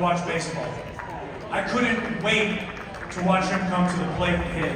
watch baseball. I couldn't wait to watch him come to the plate and hit.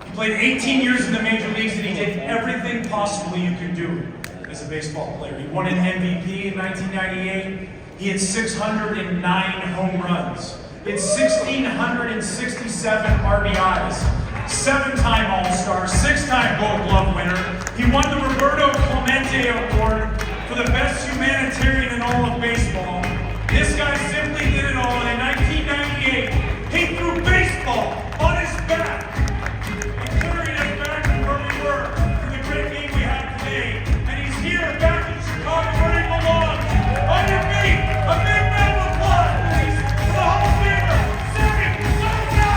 He played 18 years in the major leagues and he did everything possible you could do as a baseball player. He won an MVP in 1998. He had 609 home runs. He had 1,667 RBIs. 7-time All-Star, 6-time Gold Glove winner. He won the Roberto Clemente Award for the best humanitarian in all of baseball. This guy simply did it all, and in 1998, he threw baseball on his back and carried us back to where we were to the great game we have today. And he's here back in Chicago where he belongs. On your feet, a big round of applause, please, for the Hall of Famer, Sammy Sosa!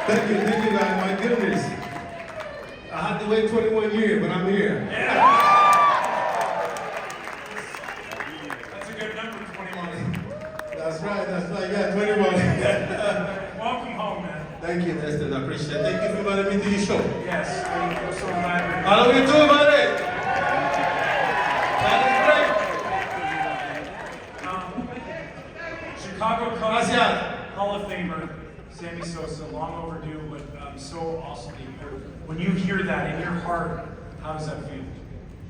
Thank you guys, my goodness. I had to wait 21 years, but I'm here. Yeah. That's a good number, 21. That's right, yeah, 21. Welcome home, man. Thank you, Destin, I appreciate it. Thank you for inviting me to your show. Yes, we're so glad you're here. I love you too, buddy. That Chicago is Cubs Gracias. Hall of Famer, Sammy Sosa, long overdue, but so awesome to hear. When you hear that in your heart, how does that feel?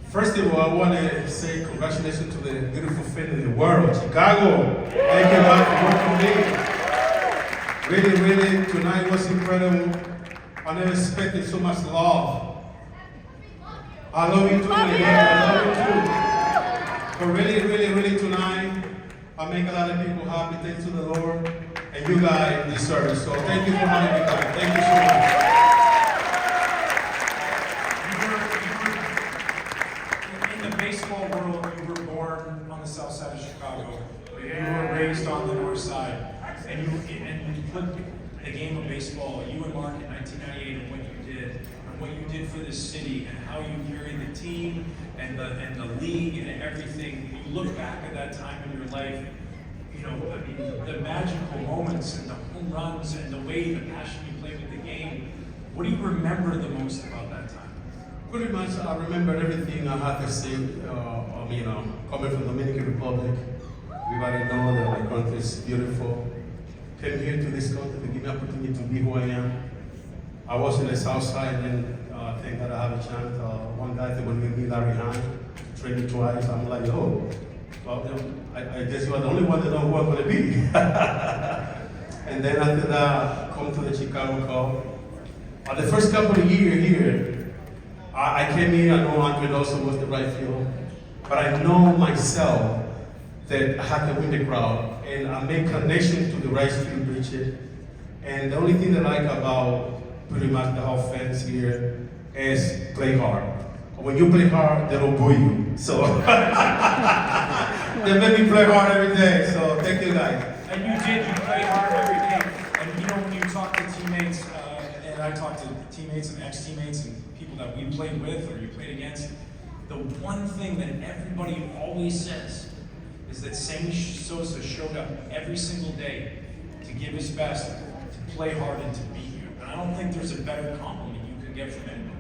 great. First of all, I want to say congratulations to the beautiful fan in the world, Chicago. Thank you guys for working me. Really, tonight was incredible. I never expected so much love. I love you too, my man. I love you too. But really tonight, I make a lot of people happy. Thanks to the Lord. And you guys deserve it. So thank you for having me back. Thank you so You were in the baseball world, you were born on the south side of Chicago. You were raised on the north side. And you put the game of baseball, you and Mark in 1998 and what you did, and what you did for this city, and how you carried the team and the league and everything. You look back at that time in your life, you know, I mean, the magical moments and the home runs and the way, the passion you played with the game. What do you remember the most about that time? Pretty much, I remember everything I had to say. Coming from Dominican Republic, everybody know that my country is beautiful. Came here to this country to give me opportunity to be who I am. I was in the South Side, and thank God I have a chance. One guy said when we meet Larry Hahn, trained me twice. I'm like, oh, well, I guess you are the only one that know who I'm going to be. And then after that, come to the Chicago Cubs. The first couple of years here, I came in, I know Andre also was the right field, but I know myself that I had to win the crowd, and I make connections to the right field bridges. And the only thing that I like about pretty much the whole fans here is play hard. When you play hard, they don't boo you. So they make me play hard every day. So thank you guys. And you did, you played hard every day. And you know, when you talk to teammates, and I talk to teammates and ex-teammates and people that we played with or you played against, the one thing that everybody always says is that Sammy Sosa showed up every single day to give his best, to play hard and to beat you. And I don't think there's a better compliment you can get from anyone.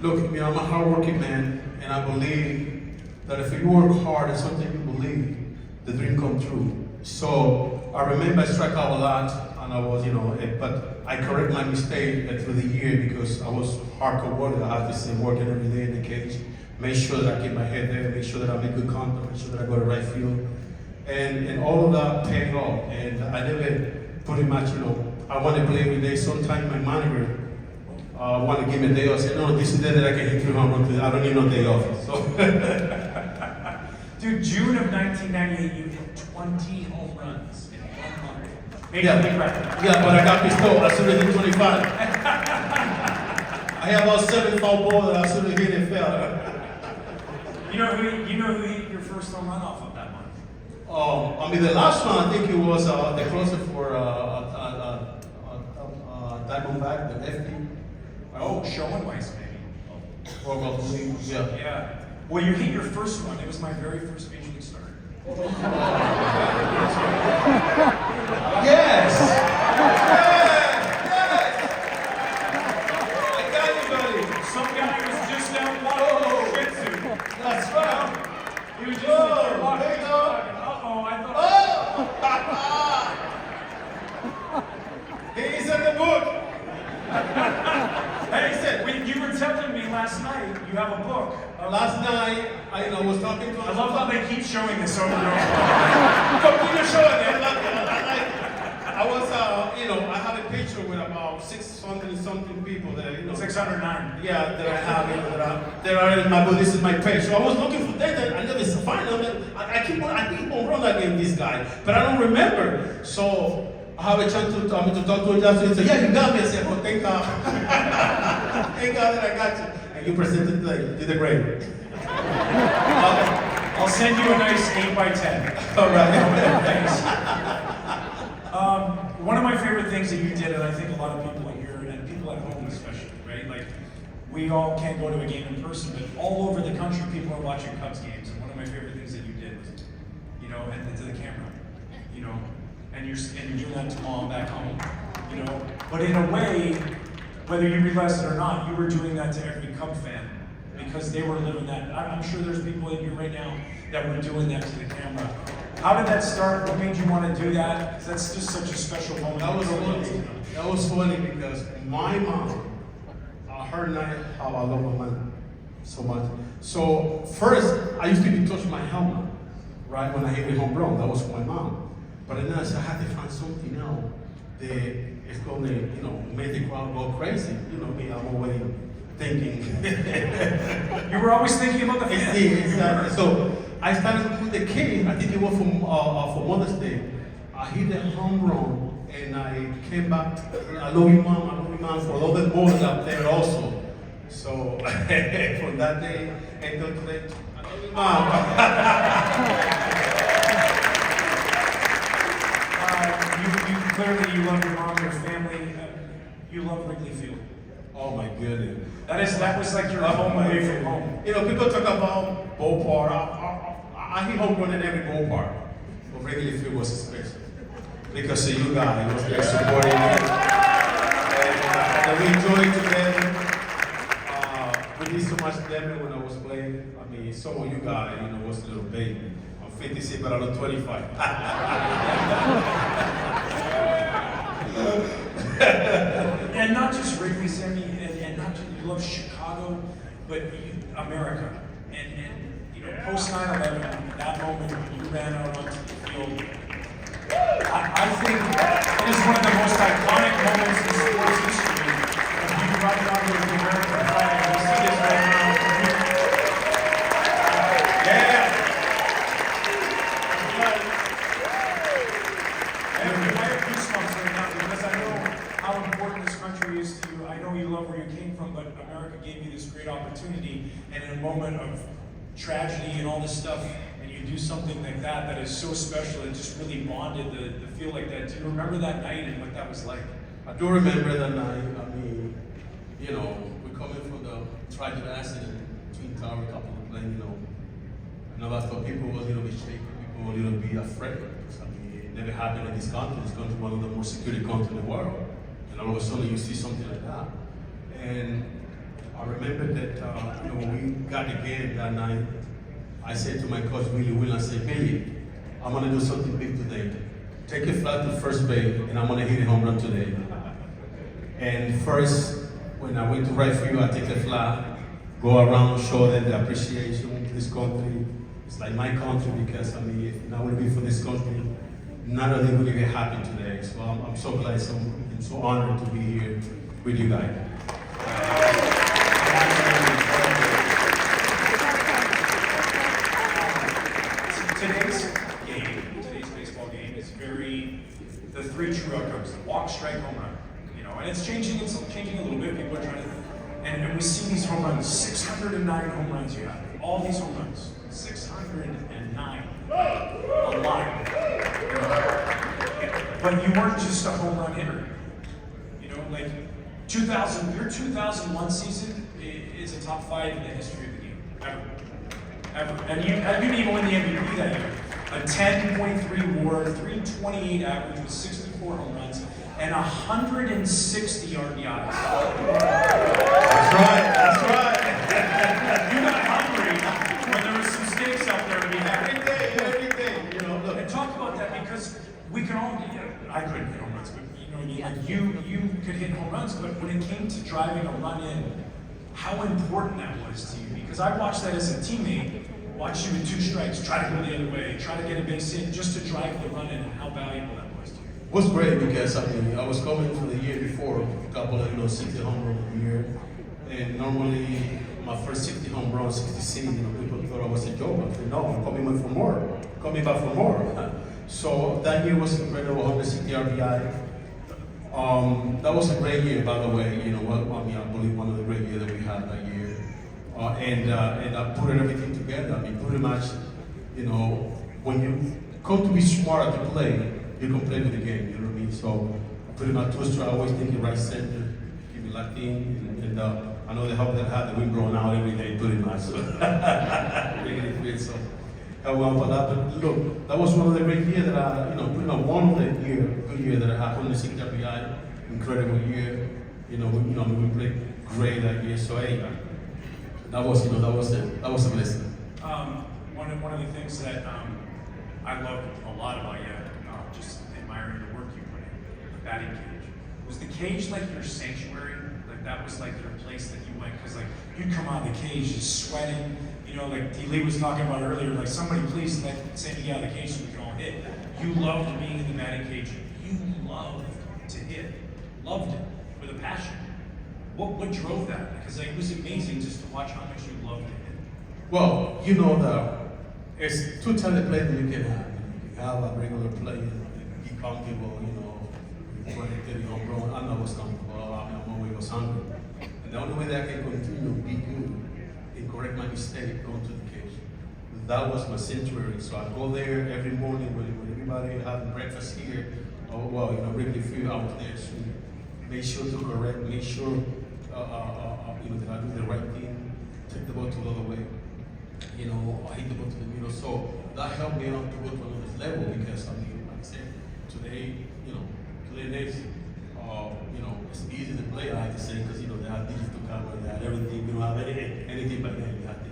Look, I'm a hardworking man, and I believe that if you work hard at something you believe, the dream comes true. So I remember I struck out a lot, and I was, but I correct my mistake through the year because I was hardcore worker. I had to stay working every day in the cage, make sure that I keep my head there, make sure that I make good contact, make sure that I go to the right field, and all of that paid off. And I never pretty much, I want to play every day. Sometimes my manager want to give me a day off. I say, no, this is the day that I can hit 300 runs. I don't need no day off. So. Dude, June of 1998, you hit 20 home runs in 1 month. Maybe Yeah, yeah, but I got pissed off. I should have hit 25. I had about 7 foul balls that I should have hit and fell. You know who hit your first home run off of that month? The last one, I think it was the closer for Diamondback, the FP. Oh, Schoenweiss, maybe. Yeah. Yeah. Well, you hit your first one. It was my very first Major League start. Yes! I got you, buddy. Some guy was just out walking jiu-jitsu. That's right. He was just out there walking his dog. Uh-oh, I thought... He's in the book. Hey, you were telling me last night you have a book. Last night, I was talking to. I love how they keep showing this over and over. Continue showing it. I was, I have a picture with about 600 something people that, 609. Yeah, that I have, that are in my book. This is my page. So I was looking for that. I never find them. I keep on run against this guy, but I don't remember. So I have a chance to talk to him. He said, "Yeah, you got me." I said, "Oh, thank God." Thank God that I got you. And you presented today. You did great. I'll send you a nice 8x10. All right. Thanks. One of my favorite things that you did, and I think a lot of people here, and people at home especially, right? Like, we all can't go to a game in person, but all over the country, people are watching Cubs games. And one of my favorite things that you did was, and to the camera, and you're doing that to mom back home, But in a way, whether you realize it or not, you were doing that to every Cub fan because they were living that. I'm sure there's people in here right now that were doing that to the camera. How did that start? What made you want to do that? 'Cause that's just such a special moment. That was funny because my mom, her and I, how I love my mom so much. So first, I used to be touching my helmet, right, when I hit the home run. That was for my mom. But then I said, I had to find something else that is going to, make the crowd go crazy. Me, I'm always thinking. You were always thinking about the fans. Exactly. So I started with the kid. I think it was for Mother's Day. I hit the home run and I came back. I love you, mom, for all the mothers out there also. So from that day until today, I love you, mom. Clearly, you love your mom, your family. You love Wrigley Field. Oh my goodness. That was like your home away from home. People talk about ballpark. I hit home run in every ballpark, but Wrigley Field was special because of you guys was there supporting me, and we enjoyed together. We did so much damage when I was playing. I mean, some of you guys, was a little baby. I'm 56, but I look 25. And not just Wrigley, Sammy, and not just, you love Chicago, but America. And post 9/11, that moment when you ran out onto the field, I think it is one of the most iconic moments in sports history. When you run down with the American flag, and you see this right now. Yeah. I have goosebumps right now because I know how important this country is to you. I know you love where you came from, but America gave you this great opportunity, and in a moment of tragedy and all this stuff, and you do something like that is so special, it just really bonded the feel like that. Do you remember that night and what that was like? I do remember that night. I mean, we're coming from the tragic accident between Tower, a couple of planes, and I thought people were a little bit shaky, people were a little bit afraid. I mean, it never happened in this country. This country is one of the most secure countries in the world. And all of a sudden you see something like that. And I remember that when we got the game that night, I said to my coach, Willie Will, I said, Billy, I'm going to do something big today. take a flight to first base, and I'm gonna hit a home run today. And first, when I went to right field, I take a flight, go around, show them the appreciation to this country. It's like my country because, I mean, if it not would be for this country, none of them would be happy today. So I'm so glad, I'm so honored to be here with you guys. Today's baseball game is the three true outcomes: walk, strike, home run. You know, and it's changing a little bit. People are trying to, and we see these home runs. 609 home runs you have. All these home runs. 609. A lot. You know? But you weren't just a home run hitter. You know, like your 2001 season is a top 5 in the history of the game. Ever. And you didn't even win the MVP that year. A 10.3 WAR, 328 average with 64 home runs, and 160 RBIs. That's right. You got hungry when there was some steaks out there to be had. Every day, you know. Look. And talk about that because we can all, I couldn't hit home runs, but you could hit home runs, but when it came to driving a run in, how important that was to you. Because I watched that as a teammate, watch you with 2 strikes, try to go the other way, try to get a base hit just to drive the run in, and how valuable that was to you. It was great because I mean I was coming from the year before, a couple of 60 home runs a year, and normally my first 60 home runs, 66, people thought I was a joke. I said no, I'm coming back for more. So that year was incredible, 160 RBI. That was a great year, by the way. I believe one of the great years that we had that year. And I put everything together. I mean, pretty much, when you come to be smart to play, you can play with the game. You know what I mean? So pretty much 2 strikes, always thinking right center, keep it locked in, and I know they hope that had the wind blowing out every day, pretty much. So making it fit. So well for that. But look, that was one of the great years that I, pretty much one of the good year that I had 160 RBI, incredible year. We played great that year. So hey. That was a blessing. One of the things that I loved a lot about you, just admiring the work you put in, the batting cage. Was the cage like your sanctuary? Like that was like your place that you went? Because like you'd come out of the cage just sweating, like D. Lee was talking about earlier, like somebody please let Sammy get out of the cage so we can all hit. You loved being in the batting cage. You loved to hit. Loved it with a passion. What drove that? Because it was amazing just to watch how much you loved it. Well, there's 2 types of players that you can have. You can have a regular player, be comfortable, 20, 30 home run. I know what's comfortable. I'm always hungry. And the only way that I can continue to be good and correct my mistake, going to the cage. That was my sanctuary. So I go there every morning when everybody having breakfast here. Really feel I was there to make sure to correct, make sure that I do the right thing, take the ball to the other way, I hit the ball to the middle. So that helped me out to go to another level because like I said, today it's easy to play, I have to say, because they have digital camera, they have everything, you don't have anything but then you have to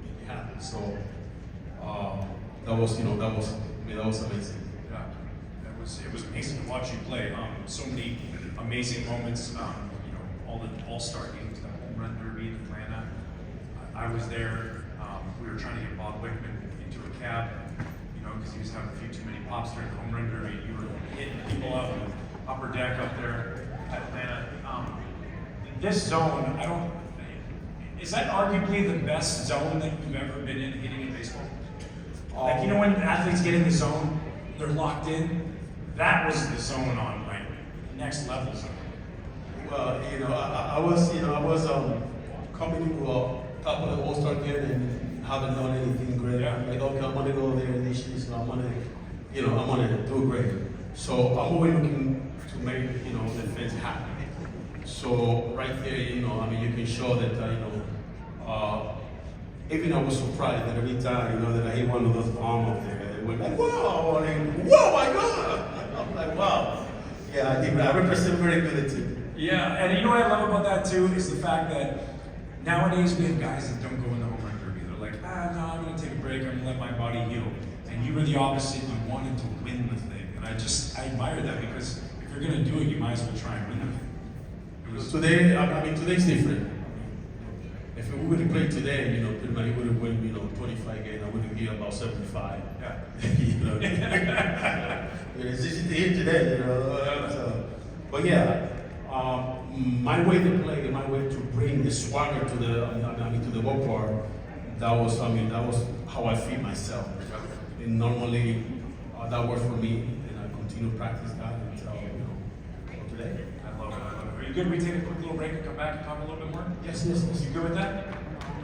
make it happen. So that was amazing. Yeah, it was amazing to watch you play. So many amazing moments. All the All-Star games, the home run derby in Atlanta. I was there. We were trying to get Bob Wickman into a cab, because he was having a few too many pops during the home run derby. You were hitting people up in the upper deck up there at Atlanta. This zone, is that arguably the best zone that you've ever been in hitting in baseball? Like, when athletes get in the zone, they're locked in. That was the zone on like next level zone. Well, I was coming into a couple of All-Star games and haven't done anything great. Yeah. Like, okay, I'm gonna go there this year, so I'm gonna do great. So I'm always looking to make, the fans happy. So right there, you can show that, even I was surprised that every time, that I hit one of those bombs up there, it went like, whoa, whoa, my God! I'm like, wow. Yeah, I represent very good at it. Yeah, and what I love about that too is the fact that nowadays we have guys that don't go in the home run derby. They're like, no, I'm gonna take a break, I'm gonna let my body heal. And you were the opposite, you wanted to win the thing. And I admire that because if you're going to do it, you might as well try and win them. Today, I mean, today's different. If we would have played today, you know, pretty much he would have won, you know, 25 games. I would have been about 75. Yeah. You know, it's easy to hit today, you know. So, but yeah, my way to play, my way to bring the swagger to the ball park, that was how I feel myself. And normally, that worked for me, and I continue to practice that until, you know, today. I love it. Are you good? We take a quick little break and come back and talk a little bit more? Yes. You good with that?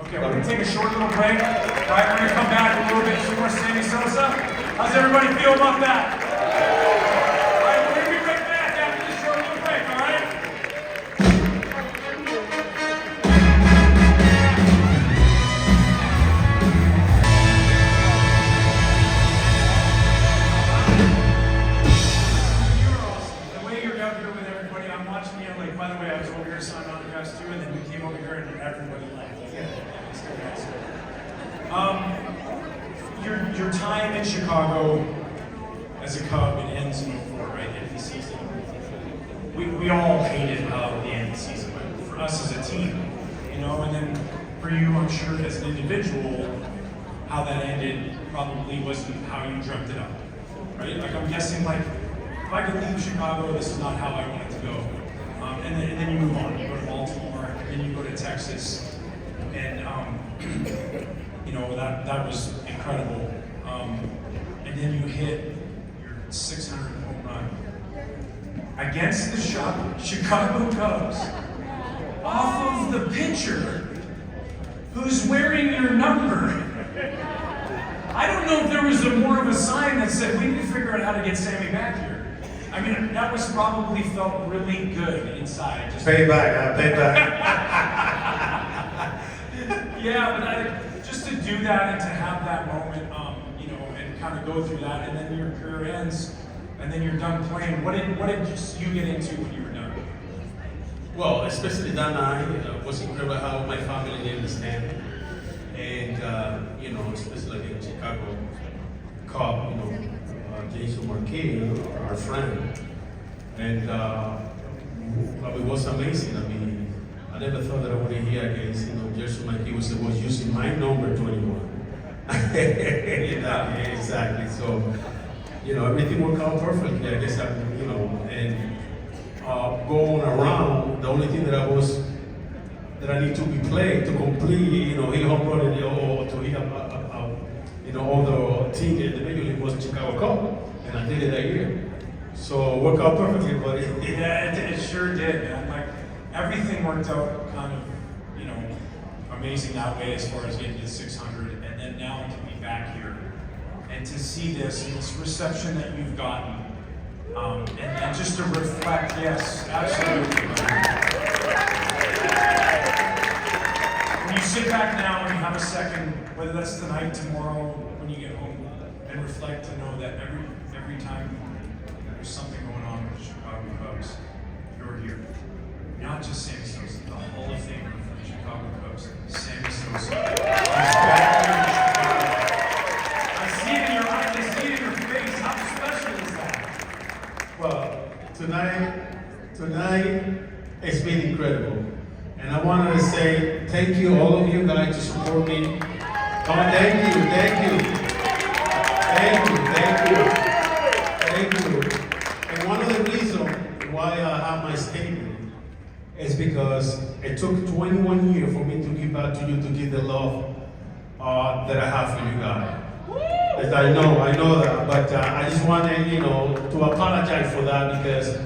Okay, we're going to take a short little break. All right, we're going to come back a little bit, some more Sammy Sosa. How's everybody feel about that? All right, we're going to be right back after this short little break, all right? You're awesome. The way you're out here with everybody, I'm watching you, like, by the way, I was over here signing autographs too, and then we came over here and everybody laughed. Your time in Chicago as a Cub, it ends in 04, right? End of the season. We all hated how the end of the season went. For us as a team, you know, and then for you, I'm sure as an individual, how that ended probably wasn't how you dreamt it up, right? Like I'm guessing, like if I could leave Chicago, this is not how I wanted to go. And then you move on. You go to Baltimore, and then you go to Texas, and you know that was incredible. And then you hit your 600 home run against the Chicago Cubs off of the pitcher who's wearing your number. I don't know if there was more of a sign that said we need to figure out how to get Sammy back here. I mean, that was probably felt really good inside. Just Payback. Yeah, but just to do that and to have that moment, you know, and kind of go through that, and then your career ends, and then you're done playing. What did you get into when you were done? Well, especially that night, was incredible how my family didn't understand. And, you know, especially like in Chicago, Cub, you know, Jason Marquez, our friend. And it was amazing. I mean, I never thought that I would hear against, you know, Jason Marquez was using my number 21. Yeah, exactly. So, you know, everything worked out perfectly. I guess you know, and going around, the only thing that I need to be played to complete, you know, hit home run or to hit you know, all the team in the major league was Chicago Cup, and I did it that year. So it worked out perfectly, buddy. Yeah, it sure did, man. Like everything worked out kind of, you know, amazing that way as far as getting to 600, and then now to be back here and to see this and this reception that you've gotten, and just to reflect, yes, absolutely. When you sit back now and you have a second, whether that's tonight, tomorrow, when you get home, and reflect to know that every time there's something going on with the Chicago Cubs, you're here. Not just Sammy Sosa, the Hall of Famer for the Chicago Cubs, Sammy Sosa. I see it in your eyes, I see it in your face. How special is that? Well, tonight it's been incredible. And I wanted to say thank you, all of you guys, to support me. Come on, thank you. And one of the reasons why I have my statement is because it took 21 years for me to give back to you, to give the love that I have for you guys. As I know that, but I just wanted, you know, to apologize for that because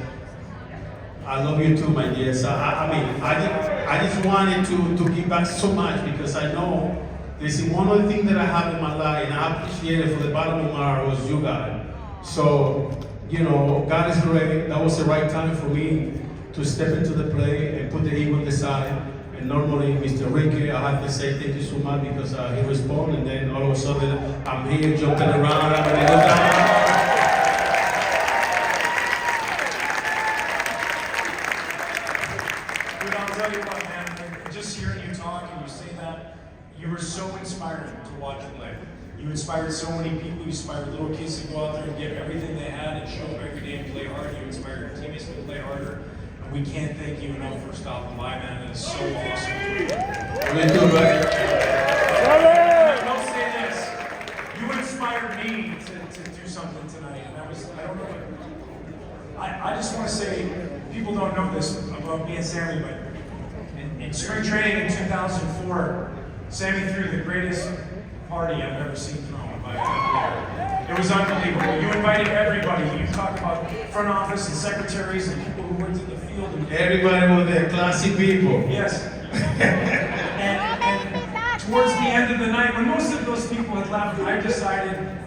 I love you too, my dear. So I just wanted to give back so much because I know this is one of the things that I have in my life, and I appreciate it for the bottom of my heart was you guys. So, you know, God is great. That was the right time for me to step into the play and put the ego on the side. And normally, Mr. Ricky, I have to say thank you so much because he responded, and then all of a sudden, I'm here jumping around, having a good time. Dude, I'll tell you what, man, just hearing you talk and you say that, you were so inspiring to watch play. You inspired so many people. You inspired little kids to go out there and give everything they had and show up every day and play hard. You inspired your teammates to play harder. And we can't thank you enough for stopping by, man. It is so awesome. Me too, right? I will say this. You inspired me to do something tonight. And I don't know. I just want to say, people don't know this about me and Sammy, but in spring training in 2004, Sammy threw the greatest party I've ever seen thrown by a player. It was unbelievable. You invited everybody. You talked about front office and secretaries and people who went to the field. And Everybody was there, classy people. yes. and towards the end of the night, when most of those people had left, I decided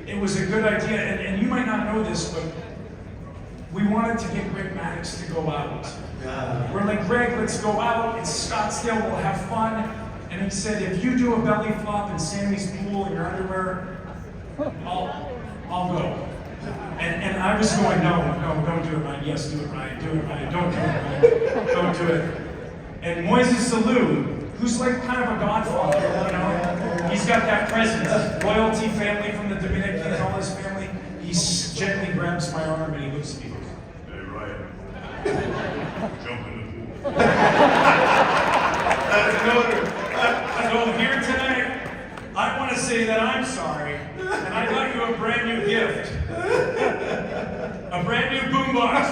it was a good idea. And you might not know this, but we wanted to get Greg Maddox to go out. Yeah. We're like, Greg, let's go out. It's Scottsdale. We'll have fun. And he said, if you do a belly flop in Sammy's pool in your underwear, I'll go. And I was going, no, don't do it, Ryan. Yes, do it, Ryan. Do it, Ryan. Don't do it, Ryan. Don't do it. And Moises Alou, who's like kind of a godfather, you know? He's got that presence. Royalty family from the Dominicans, all his family. He gently grabs my arm and he looks at me and goes, hey, Ryan, jump in the pool. That's an order. So here tonight, I want to say that I'm sorry, and I got you a brand new gift. A brand new boombox.